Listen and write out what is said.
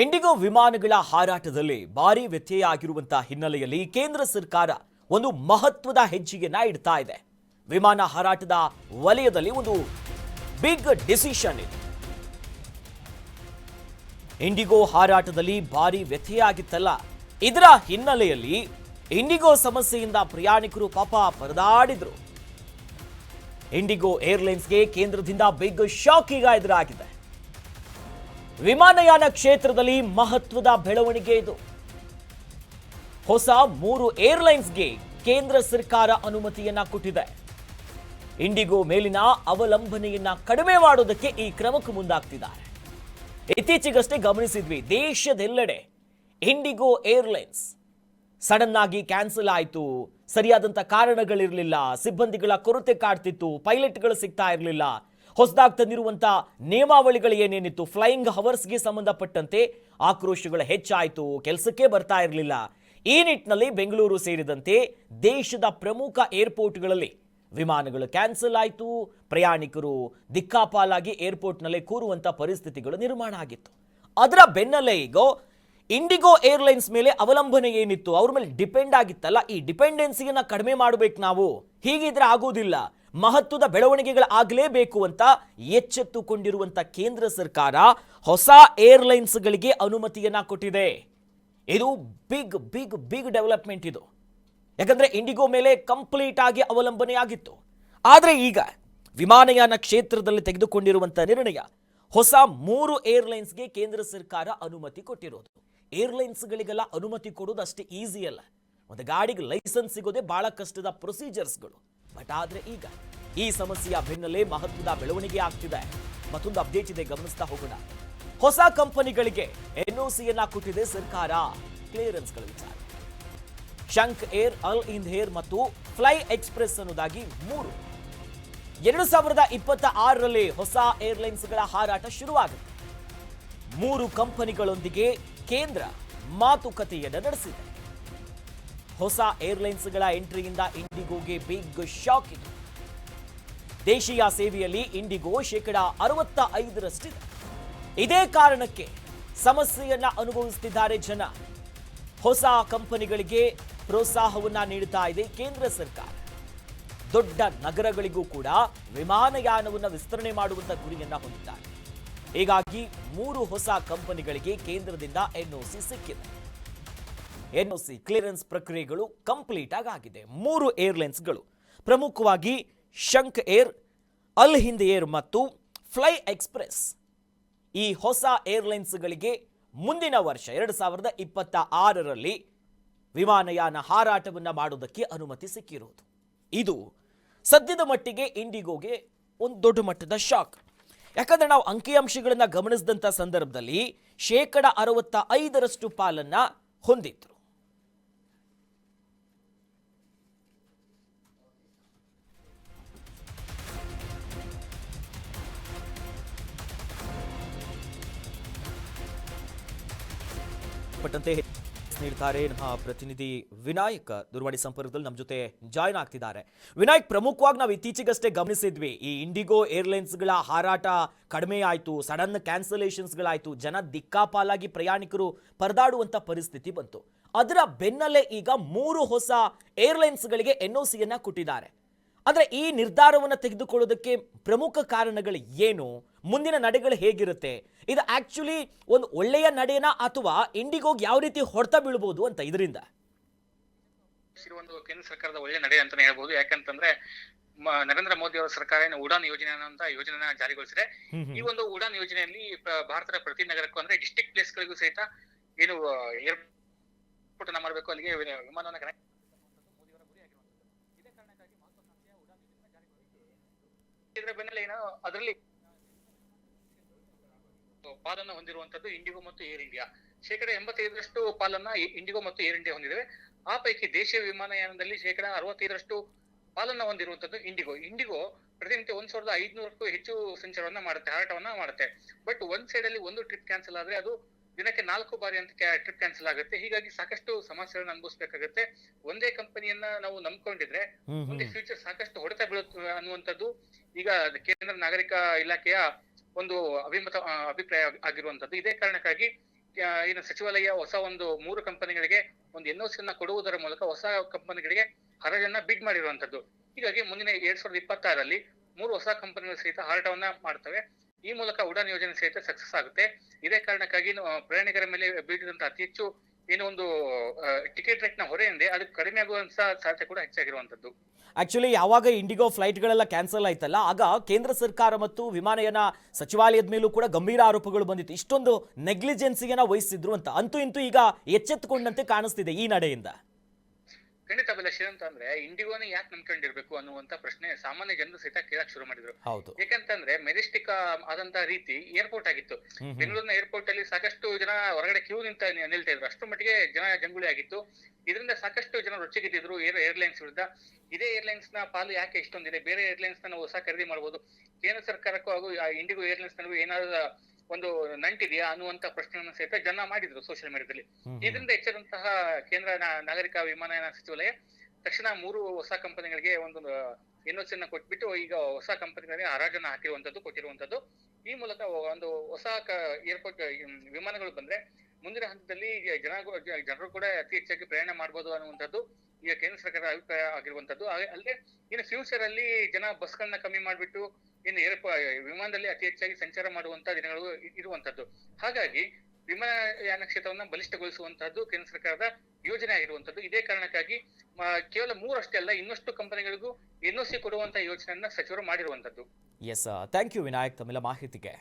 IndiGo ವಿಮಾನಗಳ ಹಾರಾಟದಲ್ಲಿ ಭಾರಿ ವ್ಯತ್ಯಯ ಆಗಿರುವಂತಹ ಹಿನ್ನೆಲೆಯಲ್ಲಿ ಕೇಂದ್ರ ಸರ್ಕಾರ ಒಂದು ಮಹತ್ವದ ಹೆಜ್ಜೆಯನ್ನ ಇಡ್ತಾ ಇದೆ. ವಿಮಾನ ಹಾರಾಟದ ವಲಯದಲ್ಲಿ ಒಂದು ಬಿಗ್ ಡಿಸಿಷನ್ ಇದೆ. ಇಂಡಿಗೋ ಹಾರಾಟದಲ್ಲಿ ಭಾರಿ ವ್ಯತ್ಯಯ ಆಗಿತ್ತಲ್ಲ, ಇದರ ಹಿನ್ನೆಲೆಯಲ್ಲಿ ಇಂಡಿಗೋ ಸಮಸ್ಯೆಯಿಂದ ಪ್ರಯಾಣಿಕರು ಪಾಪ ಪರದಾಡಿದ್ರು. ಇಂಡಿಗೋ ಏರ್ಲೈನ್ಸ್ಗೆ ಕೇಂದ್ರದಿಂದ ಬಿಗ್ ಶಾಕ್ ಈಗ ಎದುರಾಗಿದೆ. ವಿಮಾನಯಾನ ಕ್ಷೇತ್ರದಲ್ಲಿ ಮಹತ್ವದ ಬೆಳವಣಿಗೆ ಇದು. ಹೊಸ 3 ಏರ್ಲೈನ್ಸ್ಗೆ ಕೇಂದ್ರ ಸರ್ಕಾರ ಅನುಮತಿಯನ್ನ ಕೊಟ್ಟಿದೆ. ಇಂಡಿಗೋ ಮೇಲಿನ ಅವಲಂಬನೆಯನ್ನ ಕಡಿಮೆ ಮಾಡೋದಕ್ಕೆ ಈ ಕ್ರಮಕ್ಕೆ ಮುಂದಾಗ್ತಿದ್ದಾರೆ. ಇತ್ತೀಚೆಗಷ್ಟೇ ಗಮನಿಸಿದ್ವಿ, ದೇಶದೆಲ್ಲೆಡೆ ಇಂಡಿಗೋ ಏರ್ಲೈನ್ಸ್ ಸಡನ್ ಆಗಿ ಕ್ಯಾನ್ಸಲ್ ಆಯಿತು. ಸರಿಯಾದಂಥ ಕಾರಣಗಳಿರಲಿಲ್ಲ, ಸಿಬ್ಬಂದಿಗಳ ಕೊರತೆ ಕಾಡ್ತಿತ್ತು, ಪೈಲಟ್ಗಳು ಸಿಗ್ತಾ ಇರಲಿಲ್ಲ. ಹೊಸದಾಗಿ ತಂದಿರುವಂಥ ನಿಯಮಾವಳಿಗಳು ಏನೇನಿತ್ತು, ಫ್ಲೈಯಿಂಗ್ ಹವರ್ಸ್ಗೆ ಸಂಬಂಧಪಟ್ಟಂತೆ ಆಕ್ರೋಶಗಳು ಹೆಚ್ಚಾಯಿತು, ಕೆಲಸಕ್ಕೆ ಬರ್ತಾ ಇರಲಿಲ್ಲ. ಈ ನಿಟ್ಟಿನಲ್ಲಿ ಬೆಂಗಳೂರು ಸೇರಿದಂತೆ ದೇಶದ ಪ್ರಮುಖ ಏರ್ಪೋರ್ಟ್ಗಳಲ್ಲಿ ವಿಮಾನಗಳು ಕ್ಯಾನ್ಸಲ್ ಆಯಿತು. ಪ್ರಯಾಣಿಕರು ದಿಕ್ಕಾಪಾಲಾಗಿ ಏರ್ಪೋರ್ಟ್ನಲ್ಲೇ ಕೂರುವಂಥ ಪರಿಸ್ಥಿತಿಗಳು ನಿರ್ಮಾಣ ಆಗಿತ್ತು. ಅದರ ಬೆನ್ನಲ್ಲೇ ಈಗ ಇಂಡಿಗೋ ಏರ್ಲೈನ್ಸ್ ಮೇಲೆ ಅವಲಂಬನೆ ಏನಿತ್ತು, ಅವ್ರ ಮೇಲೆ ಡಿಪೆಂಡ್ ಆಗಿತ್ತಲ್ಲ, ಈ ಡಿಪೆಂಡೆನ್ಸಿಯನ್ನ ಕಡಿಮೆ ಮಾಡಬೇಕು ನಾವು. ಹೀಗಿದ್ರೆ ಆಗೋದಿಲ್ಲ, ಮಹತ್ವದ ಬೆಳವಣಿಗೆಗಳಾಗಲೇಬೇಕು ಅಂತ ಎಚ್ಚೆತ್ತುಕೊಂಡಿರುವಂಥ ಕೇಂದ್ರ ಸರ್ಕಾರ ಹೊಸ ಏರ್ಲೈನ್ಸ್ಗಳಿಗೆ ಅನುಮತಿಯನ್ನ ಕೊಟ್ಟಿದೆ. ಇದು ಬಿಗ್ ಬಿಗ್ ಬಿಗ್ ಡೆವಲಪ್ಮೆಂಟ್ ಇದು. ಯಾಕಂದ್ರೆ ಇಂಡಿಗೋ ಮೇಲೆ ಕಂಪ್ಲೀಟ್ ಆಗಿ ಅವಲಂಬನೆ ಆಗಿತ್ತು. ಆದರೆ ಈಗ ವಿಮಾನಯಾನ ಕ್ಷೇತ್ರದಲ್ಲಿ ತೆಗೆದುಕೊಂಡಿರುವಂಥ ನಿರ್ಣಯ, ಹೊಸ 3 ಏರ್ಲೈನ್ಸ್ಗೆ ಕೇಂದ್ರ ಸರ್ಕಾರ ಅನುಮತಿ ಕೊಟ್ಟಿರೋದು. ಏರ್ಲೈನ್ಸ್ಗಳಿಗೆಲ್ಲ ಅನುಮತಿ ಕೊಡೋದು ಅಷ್ಟೇ ಈಸಿ ಅಲ್ಲ. ಒಂದು ಗಾಡಿಗೆ ಲೈಸೆನ್ಸ್ ಸಿಗೋದೇ ಬಹಳ ಕಷ್ಟದ ಪ್ರೊಸೀಜರ್ಸ್ಗಳು. ಬಟ್ ಆದರೆ ಈಗ ಈ ಸಮಸ್ಯೆಯ ಬೆನ್ನಲ್ಲೇ ಮಹತ್ವದ ಬೆಳವಣಿಗೆ ಆಗ್ತಿದೆ. ಮತ್ತೊಂದು ಅಪ್ಡೇಟ್ ಇದೆ, ಗಮನಿಸ್ತಾ ಹೋಗೋಣ. ಹೊಸ ಕಂಪನಿಗಳಿಗೆ ಎನ್ಒಸಿಯನ್ನ ಕೊಟ್ಟಿದೆ ಸರ್ಕಾರ. ಕ್ಲಿಯರೆನ್ಸ್ಗಳ ವಿಚಾರ, ಶಂಕ್ ಏರ್, ಅಲ್ ಹಿಂದ್ ಏರ್ ಮತ್ತು ಫ್ಲೈ ಎಕ್ಸ್ಪ್ರೆಸ್ ಅನ್ನೋದಾಗಿ 3 2026ರಲ್ಲಿ ಹೊಸ ಏರ್ಲೈನ್ಸ್ಗಳ ಹಾರಾಟ ಶುರುವಾಗುತ್ತೆ. 3 ಕಂಪನಿಗಳೊಂದಿಗೆ ಕೇಂದ್ರ ಮಾತುಕತೆಯನ್ನು ನಡೆಸಿದೆ. ಹೊಸ ಏರ್ಲೈನ್ಸ್ಗಳ ಎಂಟ್ರಿಯಿಂದ ಇಂಡಿಗೋಗೆ ಬಿಗ್ ಶಾಕ್ ಇದೆ. ದೇಶೀಯ ಸೇವೆಯಲ್ಲಿ ಇಂಡಿಗೋ 65%. ಇದೇ ಕಾರಣಕ್ಕೆ ಸಮಸ್ಯೆಯನ್ನ ಅನುಭವಿಸುತ್ತಿದ್ದಾರೆ ಜನ. ಹೊಸ ಕಂಪನಿಗಳಿಗೆ ಪ್ರೋತ್ಸಾಹವನ್ನ ನೀಡುತ್ತಾ ಇದೆ ಕೇಂದ್ರ ಸರ್ಕಾರ. ದೊಡ್ಡ ನಗರಗಳಿಗೂ ಕೂಡ ವಿಮಾನಯಾನವನ್ನು ವಿಸ್ತರಣೆ ಮಾಡುವಂತ ಗುರಿಯನ್ನ ಹೊಂದಿದ್ದಾರೆ. ಹೀಗಾಗಿ 3 ಹೊಸ ಕಂಪನಿಗಳಿಗೆ ಕೇಂದ್ರದಿಂದ ಎನ್ಒಸಿ ಸಿಕ್ಕಿದೆ. ಎನ್ಒಸಿ ಕ್ಲಿಯರೆನ್ಸ್ ಪ್ರಕ್ರಿಯೆಗಳು ಕಂಪ್ಲೀಟ್ ಆಗಿದೆ. 3 ಏರ್ಲೈನ್ಸ್ಗಳು, ಪ್ರಮುಖವಾಗಿ ಶಂಕ್ ಏರ್, ಅಲ್ ಹಿಂದ್ ಏರ್ ಮತ್ತು ಫ್ಲೈ ಎಕ್ಸ್ಪ್ರೆಸ್, ಈ ಹೊಸ ಏರ್ಲೈನ್ಸ್ಗಳಿಗೆ ಮುಂದಿನ ವರ್ಷ 2026ರಲ್ಲಿ ವಿಮಾನಯಾನ ಹಾರಾಟವನ್ನು ಮಾಡೋದಕ್ಕೆ ಅನುಮತಿ ಸಿಕ್ಕಿರೋದು. ಇದು ಸದ್ಯದ ಮಟ್ಟಿಗೆ ಇಂಡಿಗೋಗೆ ಒಂದು ದೊಡ್ಡ ಮಟ್ಟದ ಶಾಕ್. ಯಾಕಂದ್ರೆ ನಾವು ಅಂಕಿಅಂಶಗಳನ್ನ ಗಮನಿಸಿದಂಥ ಸಂದರ್ಭದಲ್ಲಿ 65% ಪಾಲನ್ನ ಹೊಂದಿದ್ರು. ಪಟ್ಟಂತೆ ನೀಡ್ತಾರೆ ನಮ್ಮ ಪ್ರತಿನಿಧಿ ವಿನಾಯಕ್. ದೂರವಾಣಿ ಸಂಪರ್ಕದಲ್ಲಿ ನಮ್ಮ ಜೊತೆ ಜಾಯ್ನ್ ಆಗ್ತಿದ್ದಾರೆ. ವಿನಾಯಕ್, ಪ್ರಮುಖವಾಗಿ ನಾವು ಇತ್ತೀಚೆಗಷ್ಟೇ ಗಮನಿಸಿದ್ವಿ, ಈ ಇಂಡಿಗೋ ಏರ್ಲೈನ್ಸ್ಗಳ ಹಾರಾಟ ಕಡಿಮೆ ಆಯಿತು, ಸಡನ್ ಕ್ಯಾನ್ಸಲೇಷನ್ಸ್ಗಳಾಯಿತು, ಜನ ದಿಕ್ಕಾಪಾಲಾಗಿ ಪ್ರಯಾಣಿಕರು ಪರದಾಡುವಂಥ ಪರಿಸ್ಥಿತಿ ಬಂತು. ಅದರ ಬೆನ್ನಲ್ಲೇ ಈಗ 3 ಹೊಸ ಏರ್ಲೈನ್ಸ್ಗಳಿಗೆ ಎನ್ಒಸಿಯನ್ನ ಕೊಟ್ಟಿದ್ದಾರೆ. ಅಂದ್ರೆ ಈ ನಿರ್ಧಾರವನ್ನು ತೆಗೆದುಕೊಳ್ಳೋದಕ್ಕೆ ಪ್ರಮುಖ ಕಾರಣಗಳು ಏನು, ಮುಂದಿನ ನಡೆಗಳು ಹೇಗಿರುತ್ತೆ, ಇದು ಆಕ್ಚುಲಿ ಒಂದು ಒಳ್ಳೆಯ ನಡೆಯನ ಅಥವಾ ಇಂಡಿಗೋಗೆ ಯಾವ ರೀತಿ ಹೊಡೆತ ಬೀಳಬಹುದು ಅಂತ ಇದರಿಂದ? ಒಂದು ಕೇಂದ್ರ ಸರ್ಕಾರದ ಒಳ್ಳೆ ನಡೆ ಅಂತಾನೆ ಹೇಳ್ಬಹುದು. ಯಾಕಂತಂದ್ರೆ ನರೇಂದ್ರ ಮೋದಿ ಅವರ ಸರ್ಕಾರ ಏನು ಉಡಾನ್ ಯೋಜನೆ ಅನ್ನುವಂತ ಯೋಜನೆನ ಜಾರಿಗೊಳಿಸಿದೆ. ಈ ಒಂದು ಉಡಾನ್ ಯೋಜನೆಯಲ್ಲಿ ಭಾರತದ ಪ್ರತಿ ನಗರಕ್ಕೂ ಅಂದ್ರೆ ಡಿಸ್ಟ್ರಿಕ್ಟ್ ಪ್ಲೇಸ್ ಗಳಿಗೂ ಸಹಿತ ಏನು ಏರ್ಪೋರ್ಟ್ ಅನ್ನ ಮಾಡಬೇಕು, ಅಲ್ಲಿಗೆ ವಿಮಾನವನ್ನ ಕನೆಕ್ಟ್ ಇದೇ ಕಾರಣಕ್ಕಾಗಿ ಮಹತ್ವಾಕಾಂಕ್ಷೆಯ ಉಡಾನ್ ಯೋಜನೆ ಜಾರಿಗೊಳಿಸಿದೆ. ಇದರ ಬೆನ್ನಲ್ಲೇ ಏನೋ ಅದರಲ್ಲಿ ಪಾಲನ್ನ ಹೊಂದಿರುವಂತದ್ದು ಇಂಡಿಗೋ ಮತ್ತು ಏರ್ ಇಂಡಿಯಾ. 85% ಪಾಲನ್ನ ಇಂಡಿಗೋ ಮತ್ತು ಏರ್ ಇಂಡಿಯಾ ಹೊಂದಿದೆ. ಆ ಪೈಕಿ ದೇಶೀಯ ವಿಮಾನಯಾನದಲ್ಲಿ 65% ಪಾಲನ್ನ ಹೊಂದಿರುವಂತದ್ದು ಇಂಡಿಗೋ ಪ್ರತಿನಿತ್ಯ 1500ಕ್ಕೂ ಹೆಚ್ಚು ಸಂಚಾರವನ್ನ ಮಾಡುತ್ತೆ, ಹಾರಾಟವನ್ನ ಮಾಡುತ್ತೆ. ಬಟ್ ಒಂದ್ ಸೈಡ್ ಅಲ್ಲಿ ಒಂದು ಟ್ರಿಪ್ ಕ್ಯಾನ್ಸಲ್ ಆದ್ರೆ ಅದು ದಿನಕ್ಕೆ 4 ಬಾರಿ ಅಂತ ಟ್ರಿಪ್ ಕ್ಯಾನ್ಸಲ್ ಆಗುತ್ತೆ. ಹೀಗಾಗಿ ಸಾಕಷ್ಟು ಸಮಸ್ಯೆಗಳನ್ನ ಅನುಭವಿಸಬೇಕಾಗುತ್ತೆ. ಒಂದೇ ಕಂಪನಿಯನ್ನ ನಾವು ನಂಬ್ಕೊಂಡಿದ್ರೆ ಮುಂದೆ ಫ್ಯೂಚರ್ ಸಾಕಷ್ಟು ಹೊಡೆತ ಬೀಳುತ್ತೆ ಅನ್ನುವಂಥದ್ದು ಈಗ ಕೇಂದ್ರ ನಾಗರಿಕ ಇಲಾಖೆಯ ಒಂದು ಅಭಿಪ್ರಾಯ ಆಗಿರುವಂತದ್ದು. ಇದೇ ಕಾರಣಕ್ಕಾಗಿ ಏನು ಸಚಿವಾಲಯ ಹೊಸ ಒಂದು 3 ಕಂಪನಿಗಳಿಗೆ ಒಂದು ಎನ್ಒಸಿಯನ್ನ ಕೊಡುವುದರ ಮೂಲಕ ಹೊಸ ಕಂಪನಿಗಳಿಗೆ ಹರಾಜನ್ನ ಬಿಡ್ ಮಾಡಿರುವಂತದ್ದು. ಹೀಗಾಗಿ ಮುಂದಿನ 2026ರಲ್ಲಿ 3 ಹೊಸ ಕಂಪನಿಗಳು ಸಹಿತ ಹಾರಾಟವನ್ನ ಮಾಡ್ತವೆ. ಈ ಮೂಲಕ ಉಡಾನ್ ಯೋಜನೆ ಸಹಿತ ಸಕ್ಸಸ್ ಆಗುತ್ತೆ. ಇದೇ ಕಾರಣಕ್ಕಾಗಿ ಪ್ರಯಾಣಿಕರ ಮೇಲೆ ಬೀಳಿದಂತ ಅತಿ ಹೆಚ್ಚು ಏನೋ ಒಂದು ಟಿಕೆಟ್ ರೇಟ್ ನ ಹೊರೆ ಏನಿದೆ ಅದು ಕಡಿಮೆ ಆಗುವಂತ ಸಾಧ್ಯತೆ ಕೂಡ ಹೆಚ್ಚಾಗಿರುವಂತದ್ದು. ಆಕ್ಚುಲಿ ಯಾವಾಗ ಇಂಡಿಗೋ ಫ್ಲೈಟ್ಗಳೆಲ್ಲ ಕ್ಯಾನ್ಸಲ್ ಆಯ್ತಲ್ಲ, ಆಗ ಕೇಂದ್ರ ಸರ್ಕಾರ ಮತ್ತು ವಿಮಾನಯಾನ ಸಚಿವಾಲಯದ ಮೇಲೂ ಕೂಡ ಗಂಭೀರ ಆರೋಪಗಳು ಬಂದಿತ್ತು. ಇಷ್ಟೊಂದು ನೆಗ್ಲಿಜೆನ್ಸಿಯನ್ನ ವಹಿಸಿದ್ರು ಅಂತ. ಅಂತೂ ಇಂತೂ ಈಗ ಎಚ್ಚೆತ್ತುಕೊಂಡಂತೆ ಕಾಣಿಸ್ತಿದೆ ಈ ನಡೆಯಿಂದ. ಖಂಡಿತ ಅಭಿಲಾಷ್, ಅಂತಂದ್ರೆ ಇಂಡಿಗೋನ ಯಾಕೆ ನಂಬ್ಕೊಂಡಿರ್ಬೇಕು ಅನ್ನುವಂತ ಪ್ರಶ್ನೆ ಸಾಮಾನ್ಯ ಜನರು ಸಹಿತ ಕೇಳಕ್ ಶುರು ಮಾಡಿದ್ರು. ಹೌದು. ಯಾಕಂತಂದ್ರೆ ಮೆಜೆಸ್ಟಿಕ್ ಆದಂತ ರೀತಿ ಏರ್ಪೋರ್ಟ್ ಆಗಿತ್ತು. ಬೆಂಗಳೂರಿನ ಏರ್ಪೋರ್ಟ್ ಅಲ್ಲಿ ಸಾಕಷ್ಟು ಜನ ಹೊರಗಡೆ ಕ್ಯೂ ನಿಲ್ತಾ ಇದ್ರು. ಅಷ್ಟು ಮಟ್ಟಿಗೆ ಜನ ಜಂಗುಳಿ ಆಗಿತ್ತು. ಇದರಿಂದ ಸಾಕಷ್ಟು ಜನ ರೊಚ್ಚಿಗೆದ್ದಿದ್ರು ಏರ್ಲೈನ್ಸ್ ವಿರುದ್ಧ. ಇದೇ ಏರ್ಲೈನ್ಸ್ ನ ಪಾಲು ಯಾಕೆ ಇಷ್ಟೊಂದಿದೆ, ಬೇರೆ ಏರ್ಲೈನ್ಸ್ ನಾವು ಹೊಸ ಖರೀದಿ ಮಾಡಬಹುದು, ಕೇಂದ್ರ ಸರ್ಕಾರಕ್ಕೂ ಹಾಗೂ ಇಂಡಿಗೋ ಏರ್ಲೈನ್ಸ್ ನಗೂ ಏನಾದ್ರು ಒಂದು ನಂಟಿದೆಯಾ ಅನ್ನುವಂತ ಪ್ರಶ್ನೆಯನ್ನು ಸಹಿತ ಜನ ಮಾಡಿದ್ರು ಸೋಷಿಯಲ್ ಮೀಡಿಯಾದಲ್ಲಿ. ಇದರಿಂದ ಎಚ್ಚರಂತಹ ಕೇಂದ್ರ ನಾಗರಿಕ ವಿಮಾನಯಾನ ಸಚಿವಾಲಯ ತಕ್ಷಣ 3 ಹೊಸ ಕಂಪನಿಗಳಿಗೆ ಒಂದು ಎನ್ಒಸಿಯನ್ನ ಕೊಟ್ಬಿಟ್ಟು ಈಗ ಹೊಸ ಕಂಪನಿಗಳಿಗೆ ಹರಾಜನ್ನ ಕೊಟ್ಟಿರುವಂತದ್ದು. ಈ ಮೂಲಕ ಒಂದು ಹೊಸ ಏರ್ಪೋರ್ಟ್ ವಿಮಾನಗಳು ಬಂದ್ರೆ ಮುಂದಿನ ಹಂತದಲ್ಲಿ ಜನರು ಕೂಡ ಅತಿ ಹೆಚ್ಚಾಗಿ ಪ್ರಯಾಣ ಮಾಡಬಹುದು ಅನ್ನುವಂಥದ್ದು ಈಗ ಕೇಂದ್ರ ಸರ್ಕಾರ ಅಭಿಪ್ರಾಯ ಆಗಿರುವಂತದ್ದು. ಅಲ್ಲದೆ ಇನ್ನು ಫ್ಯೂಚರ್ ಅಲ್ಲಿ ಜನ ಬಸ್ಗಳನ್ನ ಕಮ್ಮಿ ಮಾಡ್ಬಿಟ್ಟು ಇನ್ನು ವಿಮಾನದಲ್ಲಿ ಅತಿ ಹೆಚ್ಚಾಗಿ ಸಂಚಾರ ಮಾಡುವಂತ ದಿನಗಳು ಇರುವಂತದ್ದು. ಹಾಗಾಗಿ ವಿಮಾನಯಾನ ಕ್ಷೇತ್ರವನ್ನ ಬಲಿಷ್ಠಗೊಳಿಸುವಂತಹದ್ದು ಕೇಂದ್ರ ಸರ್ಕಾರದ ಯೋಜನೆ ಆಗಿರುವಂತದ್ದು. ಇದೇ ಕಾರಣಕ್ಕಾಗಿ ಕೇವಲ 3 ಅಷ್ಟೇ ಅಲ್ಲ, ಇನ್ನಷ್ಟು ಕಂಪನಿಗಳಿಗೂ ಎನ್ಒಸಿ ಕೊಡುವಂತ ಯೋಜನೆಯನ್ನ ಸಚಿವರು ಮಾಡಿರುವಂತದ್ದು. ಎಸ್, ಥ್ಯಾಂಕ್ ಯು ವಿನಾಯಕ್ ತಮ್ಮೆಲ್ಲ ಮಾಹಿತಿಗೆ.